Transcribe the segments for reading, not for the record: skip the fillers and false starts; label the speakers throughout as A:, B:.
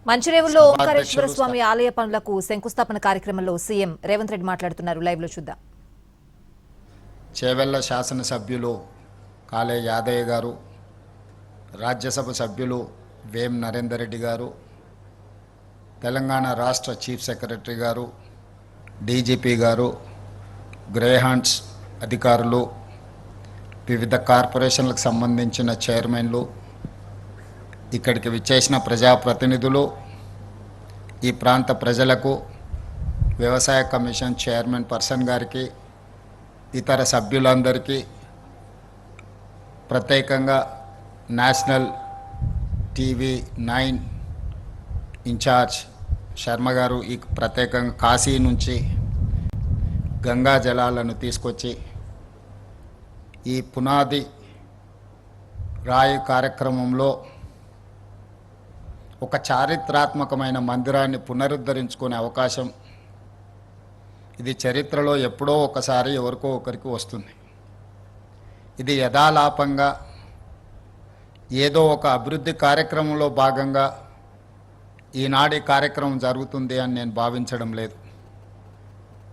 A: మంచిరేవుల్లో ఓంకారేశ్వర స్వామి ఆలయ పనులకు శంకుస్థాపన కార్యక్రమంలో సీఎం రేవంత్ రెడ్డి మాట్లాడుతున్నారు. లైవ్ లో చూద్దాం.
B: చేవెళ్ల శాసనసభ్యులు కాళే యాదయ్య గారు, రాజ్యసభ సభ్యులు వేం నరేందర్ రెడ్డి గారు, తెలంగాణ రాష్ట్ర చీఫ్ సెక్రటరీ గారు, డీజీపీ గారు, గ్రేహాండ్స్ అధికారులు, వివిధ కార్పొరేషన్లకు సంబంధించిన చైర్మన్లు, ఇక్కడికి విచ్చేసిన ప్రజాప్రతినిధులు, ఈ ప్రాంత ప్రజలకు, వ్యవసాయ కమిషన్ చైర్మన్ పర్సన్ గారికి, ఇతర సభ్యులందరికీ, ప్రత్యేకంగా నేషనల్ టీవీ 9 ఇన్ఛార్జ్ శర్మ గారు ఈ ప్రత్యేకంగా కాశీ నుంచి గంగా జలాలను తీసుకొచ్చి ఈ పునాది రాయి కార్యక్రమంలో ఒక చారిత్రాత్మకమైన మందిరాన్ని పునరుద్ధరించుకునే అవకాశం ఇది చరిత్రలో ఎప్పుడో ఒకసారి ఎవరికో ఒకరికి వస్తుంది. ఇది యథాలాపంగా ఏదో ఒక అభివృద్ధి కార్యక్రమంలో భాగంగా ఈనాటి కార్యక్రమం జరుగుతుంది అని నేను భావించడం లేదు.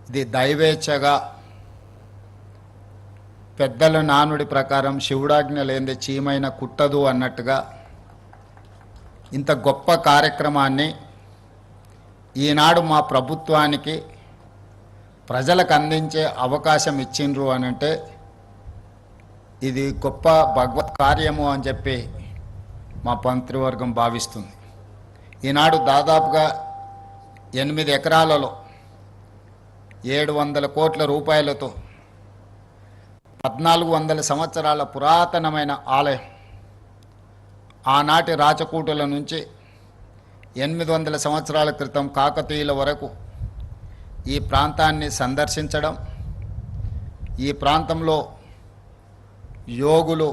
B: ఇది దైవేచ్ఛగా పెద్దల నానుడి ప్రకారం శివుడాజ్ఞ లేనిదే చీమైన కుట్టదు అన్నట్టుగా ఇంత గొప్ప కార్యక్రమాన్ని ఈనాడు మా ప్రభుత్వానికి ప్రజలకు అందించే అవకాశం ఇచ్చిండ్రు అని అంటే ఇది గొప్ప భగవత్ కార్యము అని చెప్పి మా మంత్రివర్గం భావిస్తుంది. ఈనాడు దాదాపుగా 8 ఎకరాలలో 700 కోట్ల రూపాయలతో 1400 సంవత్సరాల పురాతనమైన ఆలయం, ఆనాటి రాచకూటుల నుంచి 800 సంవత్సరాల క్రితం కాకతీయుల వరకు ఈ ప్రాంతాన్ని సందర్శించడం, ఈ ప్రాంతంలో యోగులు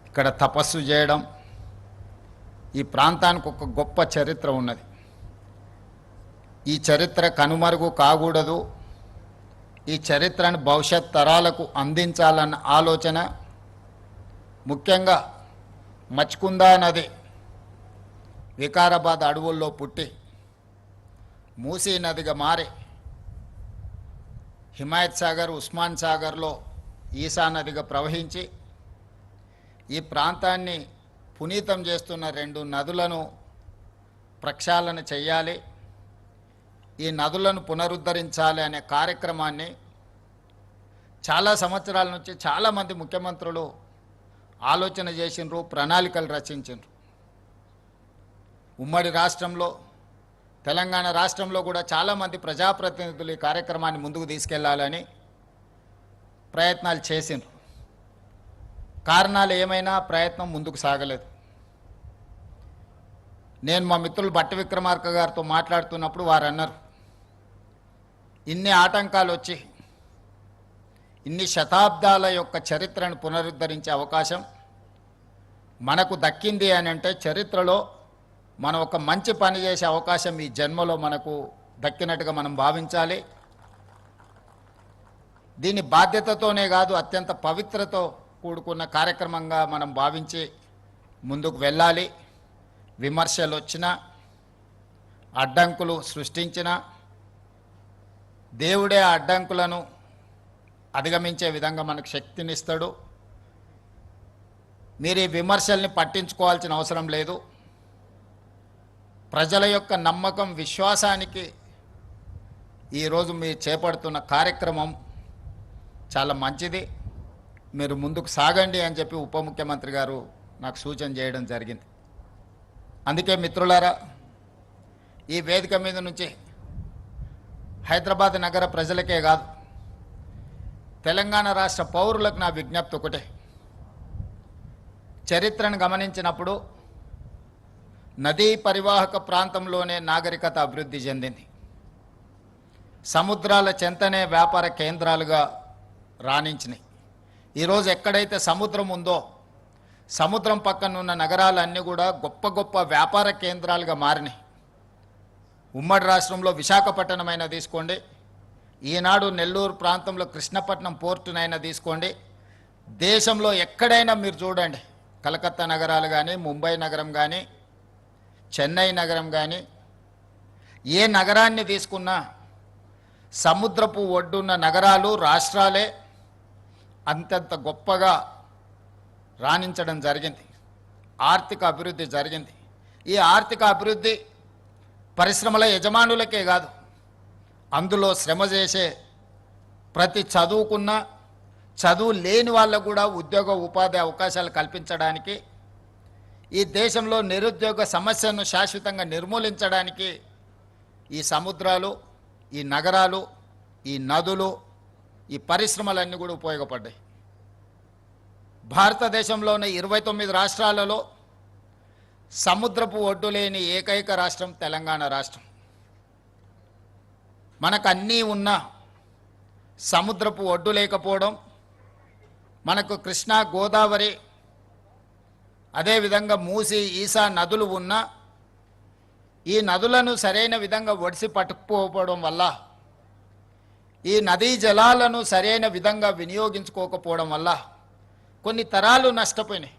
B: ఇక్కడ తపస్సు చేయడం, ఈ ప్రాంతానికి ఒక గొప్ప చరిత్ర ఉన్నది. ఈ చరిత్ర కనుమరుగు కాకూడదు, ఈ చరిత్రను భవిష్యత్ తరాలకు అందించాలన్న ఆలోచన, ముఖ్యంగా మచ్కుందా నది వికారాబాద్ అడవుల్లో పుట్టి మూసీ నదిగా మారి హిమాయత్ సాగర్, ఉస్మాన్ సాగర్లో ఈసా నదిగా ప్రవహించి ఈ ప్రాంతాన్ని పునీతం చేస్తున్న 2 నదులను ప్రక్షాళన చేయాలి, ఈ నదులను పునరుద్ధరించాలి అనే కార్యక్రమాన్ని చాలా సంవత్సరాల నుంచి చాలామంది ముఖ్యమంత్రులు ఆలోచన చేసినారు, ప్రణాళికలు రచించారు. ఉమ్మడి రాష్ట్రంలో, తెలంగాణ రాష్ట్రంలో కూడా చాలామంది ప్రజాప్రతినిధులు ఈ కార్యక్రమాన్ని ముందుకు తీసుకెళ్లాలని ప్రయత్నాలు చేసినారు. కారణాలు ఏమైనా ప్రయత్నం ముందుకు సాగలేదు. నేను మా మిత్రులు భట్టి విక్రమార్క గారితో మాట్లాడుతున్నప్పుడు వారు అన్నారు, ఇన్ని ఆటంకాలు వచ్చి ఇన్ని శతాబ్దాల యొక్క చరిత్రను పునరుద్ధరించే అవకాశం మనకు దక్కింది అని అంటే చరిత్రలో మనం ఒక మంచి పని చేసే అవకాశం ఈ జన్మలో మనకు దక్కినట్టుగా మనం భావించాలి. దీని బాధ్యతతోనే కాదు, అత్యంత పవిత్రతో కూడుకున్న కార్యక్రమంగా మనం భావించి ముందుకు వెళ్ళాలి. విమర్శలు వచ్చినా, అడ్డంకులు సృష్టించినా దేవుడే ఆ అడ్డంకులను అధిగమించే విధంగా మనకు శక్తినిస్తాడు. మీరు ఈ విమర్శల్ని పట్టించుకోవాల్సిన అవసరం లేదు. ప్రజల యొక్క నమ్మకం, విశ్వాసానికి ఈరోజు మీరు చేపడుతున్న కార్యక్రమం చాలా మంచిది, మీరు ముందుకు సాగండి అని చెప్పి ఉప ముఖ్యమంత్రి గారు నాకు సూచన చేయడం జరిగింది. అందుకే మిత్రులారా, ఈ వేదిక మీద నుంచి హైదరాబాద్ నగర ప్రజలకే కాదు, తెలంగాణ రాష్ట్ర పౌరులకు నా విజ్ఞప్తి ఒకటే. చరిత్రను గమనించినప్పుడు నదీ పరివాహక ప్రాంతంలోనే నాగరికత అభివృద్ధి చెందింది. సముద్రాల చెంతనే వ్యాపార కేంద్రాలుగా రాణించినాయి. ఈరోజు ఎక్కడైతే సముద్రం ఉందో సముద్రం పక్కన ఉన్న నగరాలన్నీ కూడా గొప్ప గొప్ప వ్యాపార కేంద్రాలుగా మారినాయి. ఉమ్మడి రాష్ట్రంలో విశాఖపట్నమైనా తీసుకోండి, ఈనాడు నెల్లూరు ప్రాంతంలో కృష్ణపట్నం పోర్టునైనా తీసుకోండి, దేశంలో ఎక్కడైనా మీరు చూడండి, కలకత్తా నగరాలు కానీ, ముంబై నగరం కానీ, చెన్నై నగరం కానీ ఏ నగరాన్ని తీసుకున్నా సముద్రపు ఒడ్డున్న నగరాలు రాష్ట్రాలే అంతంత గొప్పగా రాణించడం జరిగింది. ఆర్థిక అభివృద్ధి జరిగింది. ఈ ఆర్థిక అభివృద్ధి పరిశ్రమల యజమానులకే కాదు, అందులో శ్రమ చేసే ప్రతి చదువుకున్న చదువు లేని వాళ్ళకు కూడా ఉద్యోగ ఉపాధి అవకాశాలు కల్పించడానికి, ఈ దేశంలో నిరుద్యోగ సమస్యను శాశ్వతంగా నిర్మూలించడానికి ఈ సముద్రాలు, ఈ నగరాలు, ఈ నదులు, ఈ పరిశ్రమలన్నీ కూడా ఉపయోగపడ్డాయి. భారతదేశంలోని 29 రాష్ట్రాలలో సముద్రపు ఒడ్డు లేని ఏకైక రాష్ట్రం తెలంగాణ రాష్ట్రం. మనకు అన్నీ ఉన్నా సముద్రపు ఒడ్డు లేకపోవడం, మనకు కృష్ణా, గోదావరి, అదేవిధంగా మూసి, ఈసా నదులు ఉన్నా ఈ నదులను సరైన విధంగా ఒడిసి పట్టుకుపోవడం వల్ల, ఈ నదీ జలాలను సరైన విధంగా వినియోగించుకోకపోవడం వల్ల కొన్ని తరాలు నష్టపోయినాయి.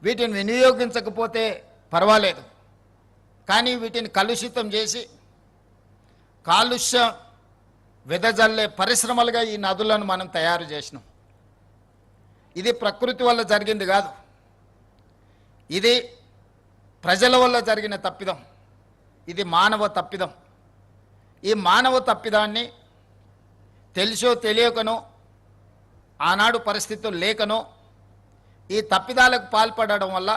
B: వీటిని వినియోగించకపోతే పర్వాలేదు, కానీ వీటిని కలుషితం చేసి కాలుష్యం వెదజల్లే పరిశ్రమలుగా ఈ నదులను మనం తయారు చేసినాం. ఇది ప్రకృతి వల్ల జరిగింది కాదు, ఇది ప్రజల వల్ల జరిగిన తప్పిదం, ఇది మానవ తప్పిదం. ఈ మానవ తప్పిదాన్ని తెలిసో తెలియకనో, ఆనాడు పరిస్థితులు లేకనో ఈ తప్పిదాలకు పాల్పడడం వల్ల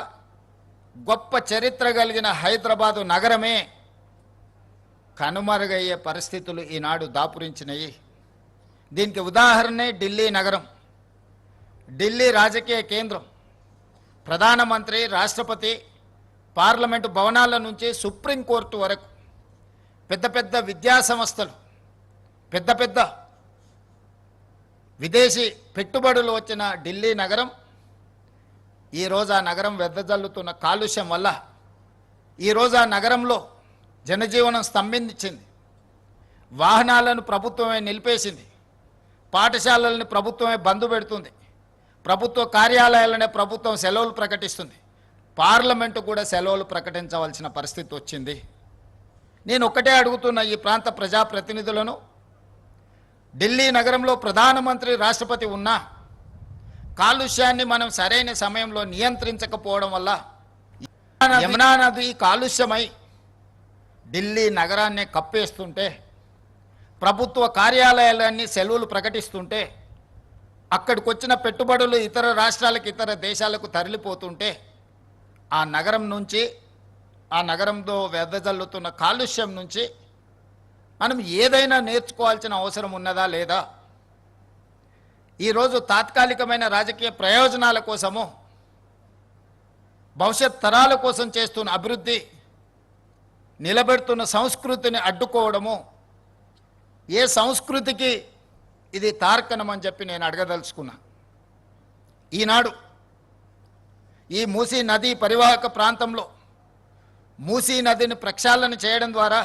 B: గొప్ప చరిత్ర కలిగిన హైదరాబాదు నగరమే కనుమరుగయ్యే పరిస్థితులు ఈనాడు దాపురించినాయి. దీనికి ఉదాహరణే ఢిల్లీ నగరం. ఢిల్లీ రాజకీయ కేంద్రం. ప్రధానమంత్రి, రాష్ట్రపతి, పార్లమెంటు భవనాల నుంచి సుప్రీంకోర్టు వరకు పెద్ద పెద్ద విద్యా సంస్థలు, పెద్ద పెద్ద విదేశీ పెట్టుబడులు వచ్చిన ఢిల్లీ నగరం ఈరోజు ఆ నగరం వెదజల్లుతున్న కాలుష్యం వల్ల ఈరోజు ఆ నగరంలో జనజీవనం స్తంభించింది. వాహనాలను ప్రభుత్వమే నిలిపేసింది, పాఠశాలలను ప్రభుత్వమే బంద్ పెడుతుంది, ప్రభుత్వ కార్యాలయాలనే ప్రభుత్వం సెలవులు ప్రకటిస్తుంది, పార్లమెంటు కూడా సెలవులు ప్రకటించవలసిన పరిస్థితి వచ్చింది. నేను ఒక్కటే అడుగుతున్న ఈ ప్రాంత ప్రజాప్రతినిధులను, ఢిల్లీ నగరంలో ప్రధానమంత్రి, రాష్ట్రపతి ఉన్నా కాలుష్యాన్ని మనం సరైన సమయంలో నియంత్రించకపోవడం వల్ల యమునా నది కాలుష్యమై ఢిల్లీ నగరాన్ని కప్పేస్తుంటే, ప్రభుత్వ కార్యాలయాలన్నీ సెలవులు ప్రకటిస్తుంటే, అక్కడికి వచ్చిన పెట్టుబడులు ఇతర రాష్ట్రాలకు, ఇతర దేశాలకు తరలిపోతుంటే, ఆ నగరం నుంచి, ఆ నగరంలో వెదజల్లుతున్న కాలుష్యం నుంచి మనం ఏదైనా నేర్చుకోవాల్సిన అవసరం ఉన్నదా లేదా? ఈరోజు తాత్కాలికమైన రాజకీయ ప్రయోజనాల కోసము, భవిష్యత్ తరాల కోసం చేస్తున్న అభివృద్ధి, నిలబెడుతున్న సంస్కృతిని అడ్డుకోవడము ఏ సంస్కృతికి ఇది తార్కణం అని చెప్పి నేను అడగదలుచుకున్నా. ఈనాడు ఈ మూసీ నదీ పరివాహక ప్రాంతంలో మూసీ నదిని ప్రక్షాళన చేయడం ద్వారా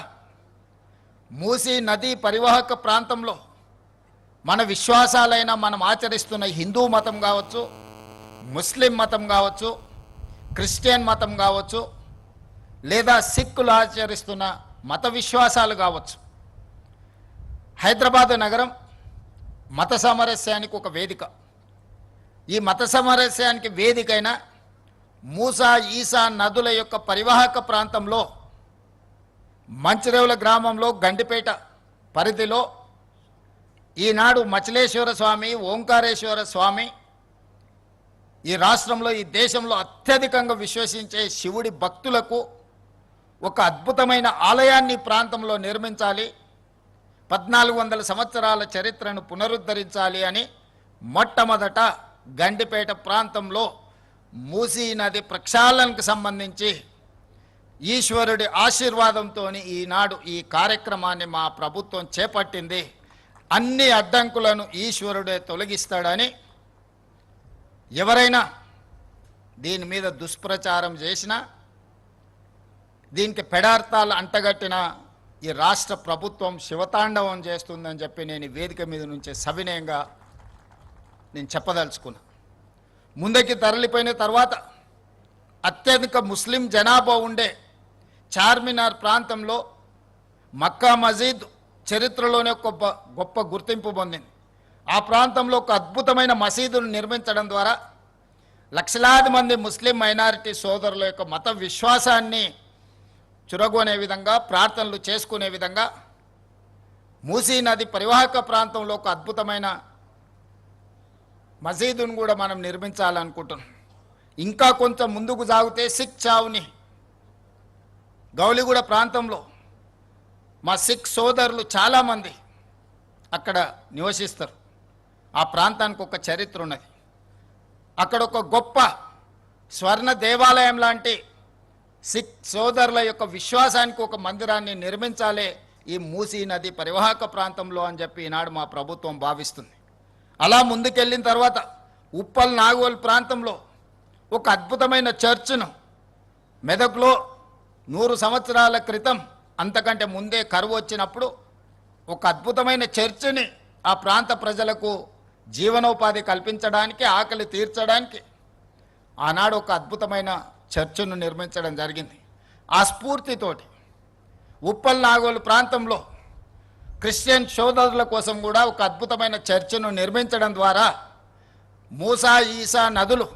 B: మూసీ నదీ పరివాహక ప్రాంతంలో మన విశ్వాసాలైన మనం ఆచరిస్తున్న హిందూ మతం కావచ్చు, ముస్లిం మతం కావచ్చు, క్రిస్టియన్ మతం కావచ్చు, లేదా సిక్కులు ఆచరిస్తున్న మత విశ్వాసాలు కావచ్చు, హైదరాబాద్ నగరం మత సామరస్యానికి ఒక వేదిక. ఈ మత సామరస్యానికి వేదికైన మూసా, ఈసా నదుల యొక్క పరివాహక ప్రాంతంలో మంచిరేవుల గ్రామంలో గండిపేట పరిధిలో ఈనాడు మచిలేశ్వర స్వామి, ఓంకారేశ్వర స్వామి ఈ రాష్ట్రంలో, ఈ దేశంలో అత్యధికంగా విశ్వసించే శివుడి భక్తులకు ఒక అద్భుతమైన ఆలయాన్ని ప్రాంతంలో నిర్మించాలి, 1400 సంవత్సరాల చరిత్రను పునరుద్ధరించాలి అని మొట్టమొదట గండిపేట ప్రాంతంలో మూసీ నది ప్రక్షాళనకు సంబంధించి ఈశ్వరుడి ఆశీర్వాదంతో ఈనాడు ఈ కార్యక్రమాన్ని మా ప్రభుత్వం చేపట్టింది. అన్ని అడ్డంకులను ఈశ్వరుడే తొలగిస్తాడని ఎవరైనా దీని మీద దుష్ప్రచారం చేసినా, దీనికి పెడార్థాలు అంటగట్టిన ఈ రాష్ట్ర ప్రభుత్వం శివతాండవం చేస్తుందని చెప్పి నేను ఈ వేదిక మీద నుంచి సవినయంగా నేను చెప్పదలుచుకున్నా. ముందుకి తరలిపోయిన తర్వాత అత్యధిక ముస్లిం జనాభా ఉండే చార్మినార్ ప్రాంతంలో మక్కా మసీద్ చరిత్రలోనే ఒక గొప్ప గుర్తింపు పొందింది. ఆ ప్రాంతంలో ఒక అద్భుతమైన మసీదును నిర్మించడం ద్వారా లక్షలాది మంది ముస్లిం మైనారిటీ సోదరుల యొక్క మత విశ్వాసాన్ని చురగొనే విధంగా, ప్రార్థనలు చేసుకునే విధంగా మూసీ నది పరివాహక ప్రాంతంలో ఒక అద్భుతమైన మసీదును కూడా మనం నిర్మించాలనుకుంటున్నాం. ఇంకా కొంచెం ముందుకు సాగితే సిక్ చావుని గౌలిగూడ ప్రాంతంలో మా సిక్ సోదరులు చాలామంది అక్కడ నివసిస్తారు. ఆ ప్రాంతానికి ఒక చరిత్ర ఉన్నది. అక్కడ ఒక గొప్ప స్వర్ణ దేవాలయం లాంటి సిక్ సోదరుల యొక్క విశ్వాసానికి ఒక మందిరాన్ని నిర్మించాలి ఈ మూసీ నది పరివాహక ప్రాంతంలో అని చెప్పి ఈనాడు మా ప్రభుత్వం భావిస్తుంది. అలా ముందుకెళ్ళిన తర్వాత ఉప్పల్ నాగోల్ ప్రాంతంలో ఒక అద్భుతమైన చర్చ్ను మెదక్లో 100 సంవత్సరాల క్రితం, అంతకంటే ముందే కరువు వచ్చినప్పుడు ఒక అద్భుతమైన చర్చిని ఆ ప్రాంత ప్రజలకు జీవనోపాధి కల్పించడానికి, ఆకలి తీర్చడానికి ఆనాడు ఒక అద్భుతమైన చర్చ్ను నిర్మించడం జరిగింది. ఆ స్ఫూర్తితోటి ఉప్పల్ నాగోలు ప్రాంతంలో క్రిస్టియన్ సోదరుల కోసం కూడా ఒక అద్భుతమైన చర్చ్ను నిర్మించడం ద్వారా మూసా ఈసా నదులు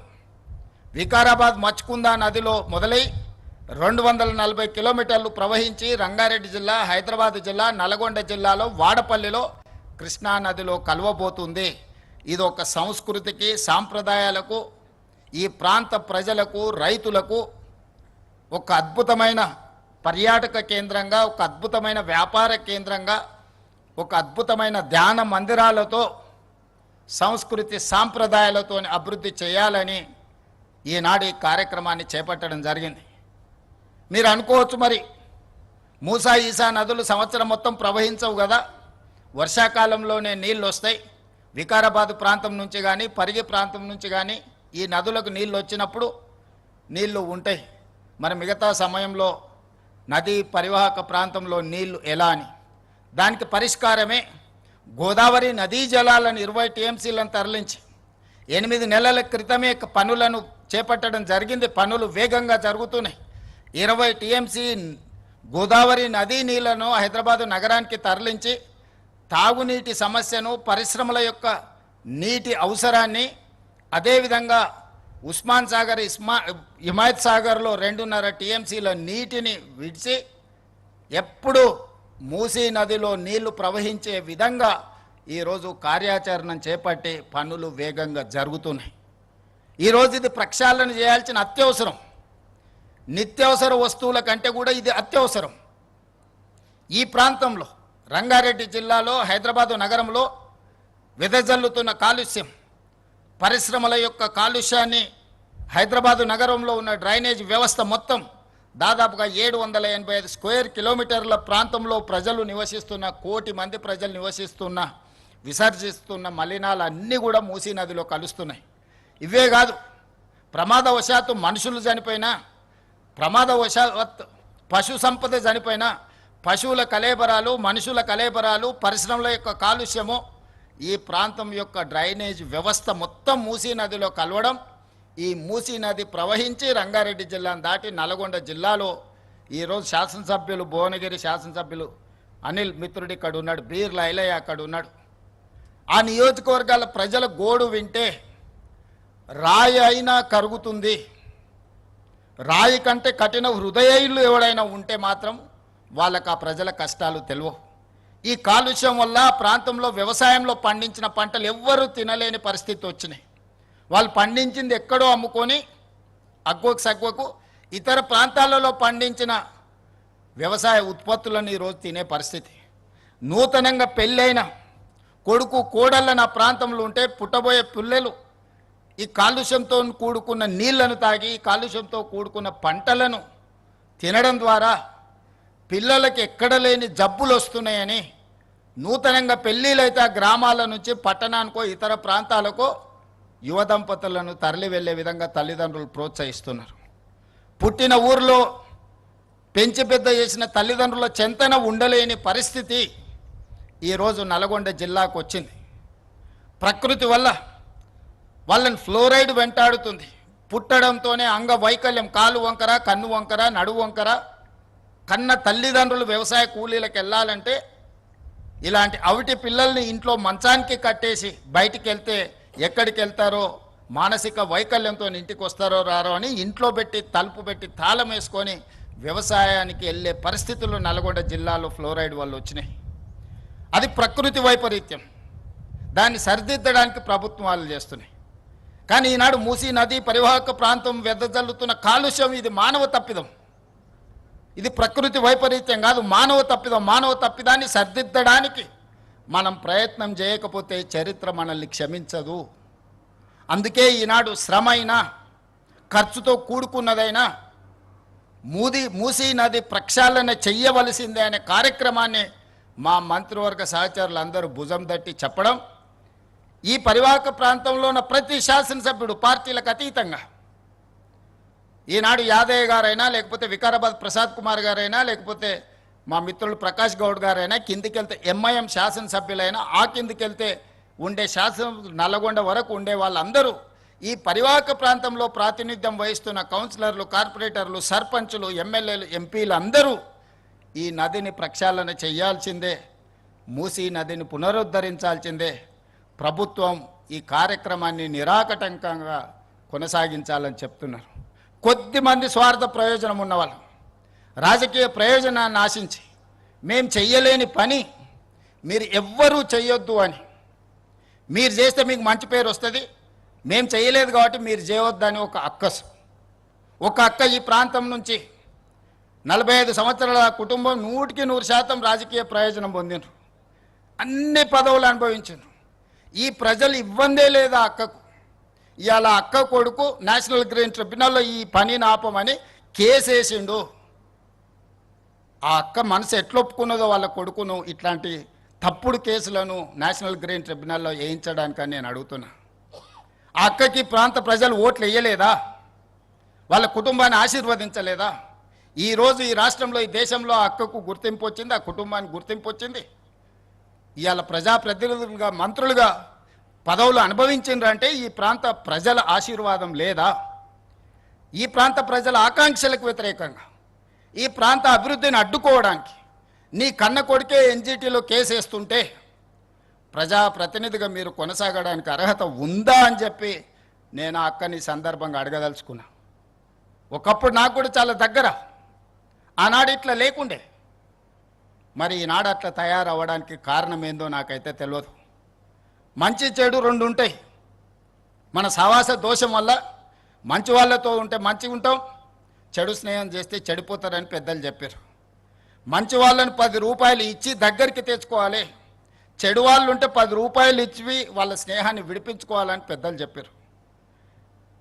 B: వికారాబాద్ మచ్కుందా నదిలో మొదలై 240 కిలోమీటర్లు ప్రవహించి రంగారెడ్డి జిల్లా, హైదరాబాద్ జిల్లా, నల్గొండ జిల్లాలో వాడపల్లిలో కృష్ణా నదిలో కలవబోతుంది. ఇది ఒక సంస్కృతికి, సాంప్రదాయాలకు, ఈ ప్రాంత ప్రజలకు, రైతులకు ఒక అద్భుతమైన పర్యాటక కేంద్రంగా, ఒక అద్భుతమైన వ్యాపార కేంద్రంగా, ఒక అద్భుతమైన ధ్యాన మందిరాలతో, సంస్కృతి సాంప్రదాయాలతో అభివృద్ధి చేయాలని ఈనాడు ఈ కార్యక్రమాన్ని చేపట్టడం జరిగింది. మీరు అనుకోవచ్చు, మరి మూసా ఈసా నదులు సంవత్సరం మొత్తం ప్రవహించవు కదా, వర్షాకాలంలోనే నీళ్ళు వస్తాయి. వికారాబాద్ ప్రాంతం నుంచి కానీ, పరిగి ప్రాంతం నుంచి కానీ ఈ నదులకు నీళ్ళు వచ్చినప్పుడు నీళ్లు ఉంటాయి. మరి మిగతా సమయంలో నదీ పరివాహక ప్రాంతంలో నీళ్లు ఎలా అని, దానికి పరిష్కారమే గోదావరి నదీ జలాలను 20 టీఎంసీలను తరలించి 8 నెలల క్రితమే పనులను చేపట్టడం జరిగింది. పనులు వేగంగా జరుగుతున్నాయి. 20 టీఎంసీ గోదావరి నదీ నీళ్లను హైదరాబాదు నగరానికి తరలించి తాగునీటి సమస్యను, పరిశ్రమల యొక్క నీటి అవసరాన్ని, అదేవిధంగా ఉస్మాన్ సాగర్, హిమాయత్ సాగర్లో 2.5 టీఎంసీల నీటిని విడిచి ఎప్పుడు మూసీ నదిలో నీళ్లు ప్రవహించే విధంగా ఈరోజు కార్యాచరణ చేపట్టి పనులు వేగంగా జరుగుతున్నాయి. ఈరోజు ఇది ప్రక్షాళన చేయాల్సిన అత్యవసరం. నిత్యావసర వస్తువుల కంటే కూడా ఇది అత్యవసరం. ఈ ప్రాంతంలో రంగారెడ్డి జిల్లాలో, హైదరాబాదు నగరంలో వెదజల్లుతున్న కాలుష్యం, పరిశ్రమల యొక్క కాలుష్యాన్ని, హైదరాబాదు నగరంలో ఉన్న డ్రైనేజ్ వ్యవస్థ మొత్తం దాదాపుగా 785 స్క్వేర్ కిలోమీటర్ల ప్రాంతంలో ప్రజలు నివసిస్తున్న, 1 కోటి మంది ప్రజలు నివసిస్తున్న, విసర్జిస్తున్న మలినాలు అన్నీ కూడా మూసీ నదిలో కలుస్తున్నాయి. ఇవే కాదు, ప్రమాదవశాత్తు మనుషులు చనిపోయినా, ప్రమాదవశాత్తు పశు సంపద చనిపోయినా, పశువుల కలేబరాలు, మనుషుల కలేబరాలు, పరిశ్రమల యొక్క కాలుష్యము, ఈ ప్రాంతం యొక్క డ్రైనేజ్ వ్యవస్థ మొత్తం మూసీ నదిలో కలవడం, ఈ మూసీ నది ప్రవహించి రంగారెడ్డి జిల్లాను దాటి నల్గొండ జిల్లాలో ఈరోజు శాసనసభ్యులు, భువనగిరి శాసనసభ్యులు అనిల్ మిత్రుడు ఇక్కడ ఉన్నాడు, బీర్ల ఐలయ్య అక్కడ ఉన్నాడు. ఆ నియోజకవర్గాల ప్రజల గోడు వింటే రాయి అయినా కరుగుతుంది. రాయి కంటే కఠిన హృదయులు ఎవడైనా ఉంటే మాత్రం వాళ్ళకు ఆ ప్రజల కష్టాలు తెలియవు. ఈ కాలుష్యం వల్ల ప్రాంతంలో వ్యవసాయంలో పండించిన పంటలు ఎవ్వరూ తినలేని పరిస్థితి వచ్చినాయి. వాళ్ళు పండించింది ఎక్కడో అమ్ముకొని అగ్గుకు సగ్గుకు ఇతర ప్రాంతాలలో పండించిన వ్యవసాయ ఉత్పత్తులను ఈరోజు తినే పరిస్థితి. నూతనంగా పెళ్ళైన కొడుకు కోడళ్ళ నా ప్రాంతంలో ఉంటే పుట్టబోయే పిల్లలు ఈ కాలుష్యంతో కూడుకున్న నీళ్లను తాగి, ఈ కాలుష్యంతో కూడుకున్న పంటలను తినడం ద్వారా పిల్లలకి ఎక్కడ లేని జబ్బులు వస్తున్నాయని నూతనంగా పెళ్ళిళ్ళైతే ఆ గ్రామాల నుంచి పట్టణానికో ఇతర ప్రాంతాలకో యువ దంపతులను తరలి వెళ్ళే విధంగా తల్లిదండ్రులు ప్రోత్సహిస్తున్నారు. పుట్టిన ఊర్లో పెంచి పెద్ద చేసిన తల్లిదండ్రుల చెంతన ఉండలేని పరిస్థితి ఈరోజు నల్గొండ జిల్లాకు వచ్చింది. ప్రకృతి వల్ల వాళ్ళని ఫ్లోరైడ్ వెంటాడుతుంది, పుట్టడంతోనే అంగవైకల్యం, కాలు వంకర, కన్ను వంకర, నడువు వంకర, కన్న తల్లిదండ్రులు వ్యవసాయ కూలీలకు వెళ్ళాలంటే ఇలాంటి అవిటి పిల్లల్ని ఇంట్లో మంచానికి కట్టేసి బయటికి వెళ్తే ఎక్కడికి వెళ్తారో, మానసిక వైకల్యంతో ఇంటికి వస్తారో రారో అని ఇంట్లో పెట్టి తలుపు పెట్టి తాళం వేసుకొని వ్యవసాయానికి వెళ్ళే పరిస్థితులు నల్గొండ జిల్లాలో ఫ్లోరైడ్ వల్ల వచ్చినాయి. అది ప్రకృతి వైపరీత్యం. దాన్ని సరిదిద్దడానికి ప్రభుత్వాలు చేస్తున్నాయి. కానీ ఈనాడు మూసీ నది పరివాహక ప్రాంతం వెదజల్లుతున్న కాలుష్యం ఇది మానవ తప్పిదం. ఇది ప్రకృతి వైపరీత్యం కాదు, మానవ తప్పిదం. మానవ తప్పిదాన్ని సరిదిద్దడానికి మనం ప్రయత్నం చేయకపోతే చరిత్ర మనల్ని క్షమించదు. అందుకే ఈనాడు శ్రమ అయినా, ఖర్చుతో కూడుకున్నదైనా మూసీ నది ప్రక్షాళన చెయ్యవలసిందే అనే కార్యక్రమాన్ని మా మంత్రివర్గ సహచరులందరూ భుజం తట్టి చెప్పడం, ఈ పరివాహక ప్రాంతంలో ఉన్న ప్రతి శాసనసభ్యుడు పార్టీలకు అతీతంగా, ఈనాడు యాదయ్య గారైనా, లేకపోతే వికారాబాద్ ప్రసాద్ కుమార్ గారైనా, లేకపోతే మా మిత్రులు ప్రకాష్ గౌడ్ గారైనా, కిందికెళ్తే ఎంఐఎం శాసనసభ్యులైనా, ఆ కిందికెళ్తే ఉండే నల్లగొండ వరకు ఉండే వాళ్ళందరూ ఈ పరివాహక ప్రాంతంలో ప్రాతినిధ్యం వహిస్తున్న కౌన్సిలర్లు, కార్పొరేటర్లు, సర్పంచులు, ఎమ్మెల్యేలు, ఎంపీలు అందరూ ఈ నదిని ప్రక్షాళన చేయాల్సిందే, మూసీ నదిని పునరుద్ధరించాల్సిందే. ప్రభుత్వం ఈ కార్యక్రమాన్ని నిరాకటంకంగా కొనసాగించాలని చెప్తున్నారు. కొద్దిమంది స్వార్థ ప్రయోజనం ఉన్నవాళ్ళు రాజకీయ ప్రయోజనాన్ని ఆశించి మేము చెయ్యలేని పని మీరు ఎవ్వరూ చెయ్యొద్దు అని, మీరు చేస్తే మీకు మంచి పేరు వస్తుంది, మేము చేయలేదు కాబట్టి మీరు చేయవద్దని ఒక అక్క ఈ ప్రాంతం నుంచి 45 సంవత్సరాల కుటుంబం 100% రాజకీయ ప్రయోజనం పొందినారు, అన్ని పదవులు అనుభవించారు. ఈ ప్రజలు ఇవ్వందే లేదా అక్కకు. ఇవాళ అక్క కొడుకు నేషనల్ గ్రీన్ ట్రిబ్యునల్లో ఈ పనిని ఆపమని కేసేసిండు. ఆ అక్క మనసు ఎట్లొప్పుకున్నదో వాళ్ళ కొడుకును ఇట్లాంటి తప్పుడు కేసులను నేషనల్ గ్రీన్ ట్రిబ్యునల్లో వేయించడానికని నేను అడుగుతున్నా. ఆ అక్కకి ప్రాంత ప్రజలు ఓట్లు వేయలేదా? వాళ్ళ కుటుంబాన్ని ఆశీర్వదించలేదా? ఈరోజు ఈ రాష్ట్రంలో, ఈ దేశంలో ఆ అక్కకు గుర్తింపు వచ్చింది, ఆ కుటుంబానికి గుర్తింపు వచ్చింది. ఇవాళ ప్రజాప్రతినిధులుగా, మంత్రులుగా పదవులు అనుభవించిండ్రంటే ఈ ప్రాంత ప్రజల ఆశీర్వాదం లేదా? ఈ ప్రాంత ప్రజల ఆకాంక్షలకు వ్యతిరేకంగా, ఈ ప్రాంత అభివృద్ధిని అడ్డుకోవడానికి నీ కన్న కొడుకే ఎన్జిటిలో కేసేస్తుంటే ప్రజాప్రతినిధిగా మీరు కొనసాగడానికి అర్హత ఉందా అని చెప్పి నేను ఆ అక్కని సందర్భంగా అడగదలుచుకున్నా. ఒకప్పుడు నాకు కూడా చాలా దగ్గర, ఆనాడు ఇట్లా లేకుండే. మరి ఈనాడు అట్లా తయారవ్వడానికి కారణం ఏందో నాకైతే తెలియదు. మంచి చెడు రెండు ఉంటాయి. మన సహవాస దోషం వల్ల మంచి వాళ్ళతో ఉంటే మంచిగా ఉంటాం, చెడు స్నేహం చేస్తే చెడిపోతారని పెద్దలు చెప్పారు. మంచి వాళ్ళని 10 రూపాయలు ఇచ్చి దగ్గరికి తెచ్చుకోవాలి, చెడు వాళ్ళు ఉంటే 10 రూపాయలు ఇచ్చి వాళ్ళ స్నేహాన్ని విడిపించుకోవాలని పెద్దలు చెప్పారు.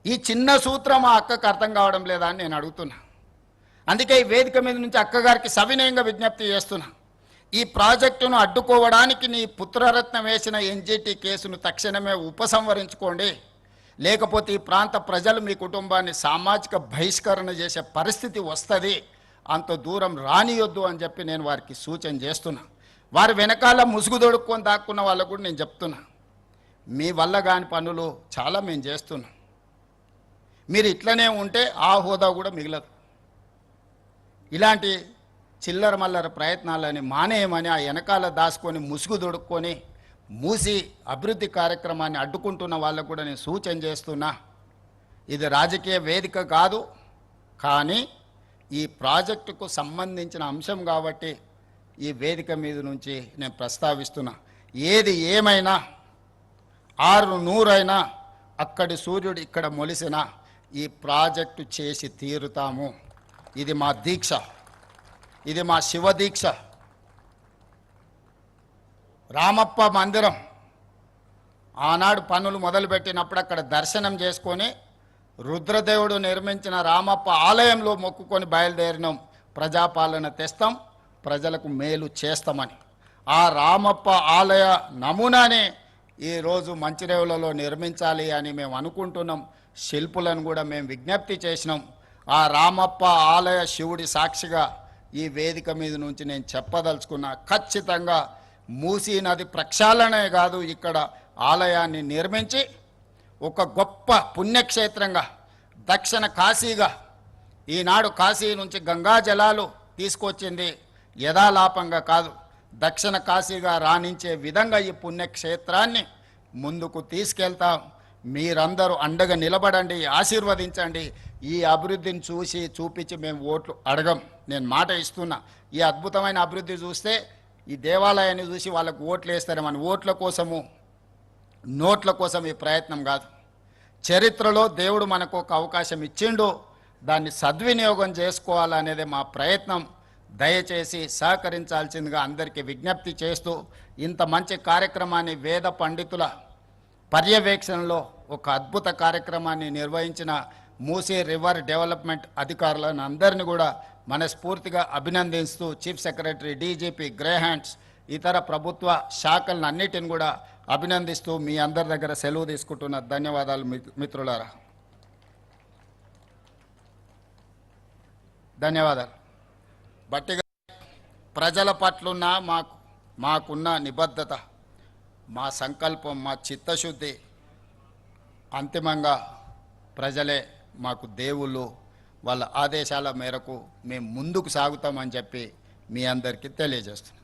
B: ఈ చిన్న సూత్రం ఆ అక్కకు అర్థం కావడం లేదా అని నేను అడుగుతున్నా. అందుకే ఈ వేదిక మీద నుంచి అక్కగారికి సవినయంగా విజ్ఞప్తి చేస్తున్నా. ఈ ప్రాజెక్టును అడ్డుకోవడానికి నీ పుత్రరత్నం వేసిన ఎన్జిటి కేసును తక్షణమే ఉపసంహరించుకోండి, లేకపోతే ఈ ప్రాంత ప్రజలు మీ కుటుంబాన్ని సామాజిక బహిష్కరణ చేసే పరిస్థితి వస్తుంది, అంత దూరం రానియొద్దు అని చెప్పి నేను వారికి సూచన చేస్తున్నా. వారి వెనకాల ముసుగు దొడుక్కొని దాక్కున్న వాళ్ళకు కూడా నేను చెప్తున్నా, మీ వల్ల కాని పనులు చాలా మేము చేస్తున్నాం. మీరు ఇట్లనే ఉంటే ఆ హోదా కూడా మిగలదు. ఇలాంటి చిల్లర మల్లర ప్రయత్నాలని మానేయమని ఆ వెనకాల దాచుకొని ముసుగు దొడుక్కొని మూసి అభివృద్ధి కార్యక్రమాన్ని అడ్డుకుంటున్న వాళ్ళకు కూడా నేను సూచన చేస్తున్నా. ఇది రాజకీయ వేదిక కాదు, కానీ ఈ ప్రాజెక్టుకు సంబంధించిన అంశం కాబట్టి ఈ వేదిక మీద నుంచి నేను ప్రస్తావిస్తున్నా. ఏది ఏమైనా 600 అయినా అక్కడి సూర్యుడు ఇక్కడ మొలిసిన ఈ ప్రాజెక్టు చేసి తీరుతాము. ఇది మా దీక్ష, ఇది మా శివ దీక్ష. రామప్ప మందిరం ఆనాడు పనులు మొదలుపెట్టినప్పుడు అక్కడ దర్శనం చేసుకొని రుద్రదేవుడు నిర్మించిన రామప్ప ఆలయంలో మొక్కుకొని బయలుదేరినాం. ప్రజాపాలన తెస్తాం, ప్రజలకు మేలు చేస్తామని. ఆ రామప్ప ఆలయ నమూనానే ఈరోజు మంచిరేవులలో నిర్మించాలి అని మేము అనుకుంటున్నాం. శిల్పులను కూడా మేము విజ్ఞప్తి చేసినాం. ఆ రామప్ప ఆలయ శివుడి సాక్షిగా ఈ వేదిక మీద నుంచి నేను చెప్పదలుచుకున్నా, ఖచ్చితంగా మూసీ నది ప్రక్షాళనే కాదు, ఇక్కడ ఆలయాన్ని నిర్మించి ఒక గొప్ప పుణ్యక్షేత్రంగా దక్షిణ కాశీగా ఈనాడు కాశీ నుంచి గంగా జలాలు తీసుకొచ్చింది యథాలాపంగా కాదు, దక్షిణ కాశీగా రాణించే విధంగా ఈ పుణ్యక్షేత్రాన్ని ముందుకు తీసుకెళ్తాం. మీరందరూ అండగా నిలబడండి, ఆశీర్వదించండి. ఈ అభివృద్ధిని చూపించి మేము ఓట్లు అడగం. నేను మాట ఇస్తున్నా, ఈ అద్భుతమైన అభివృద్ధి చూస్తే ఈ దేవాలయాన్ని చూసి వాళ్ళకు ఓట్లు వేస్తారు. మన ఓట్ల కోసము, నోట్ల కోసం ఈ ప్రయత్నం కాదు. చరిత్రలో దేవుడు మనకు ఒక అవకాశం ఇచ్చిండు, దాన్ని సద్వినియోగం చేసుకోవాలనేదే మా ప్రయత్నం. దయచేసి సహకరించాల్సిందిగా అందరికీ విజ్ఞప్తి చేస్తూ, ఇంత మంచి కార్యక్రమాన్ని వేద పండితుల పర్యవేక్షణలో ఒక అద్భుత కార్యక్రమాన్ని నిర్వహించిన మూసీ రివర్ డెవలప్మెంట్ అధికారులను అందరినీ కూడా మనస్ఫూర్తిగా అభినందిస్తూ, chief secretary, DGP, grey hands, ఇతర ప్రభుత్వ శాఖలను అన్నిటిని కూడా అభినందిస్తూ మీ అందరి దగ్గర సెలవు తీసుకుంటున్న. ధన్యవాదాలు మిత్రులారా, ధన్యవాదాలు. బట్టిగా ప్రజల పట్లున్న మాకున్న నిబద్ధత, మా సంకల్పం, మా చిత్తశుద్ధి, అంతిమంగా ప్రజలే మాకు దేవుళ్ళు. వాళ్ళ ఆదేశాల మేరకు మేము ముందుకు సాగుతామని చెప్పి మీ అందరికీ తెలియజేస్తున్నాం.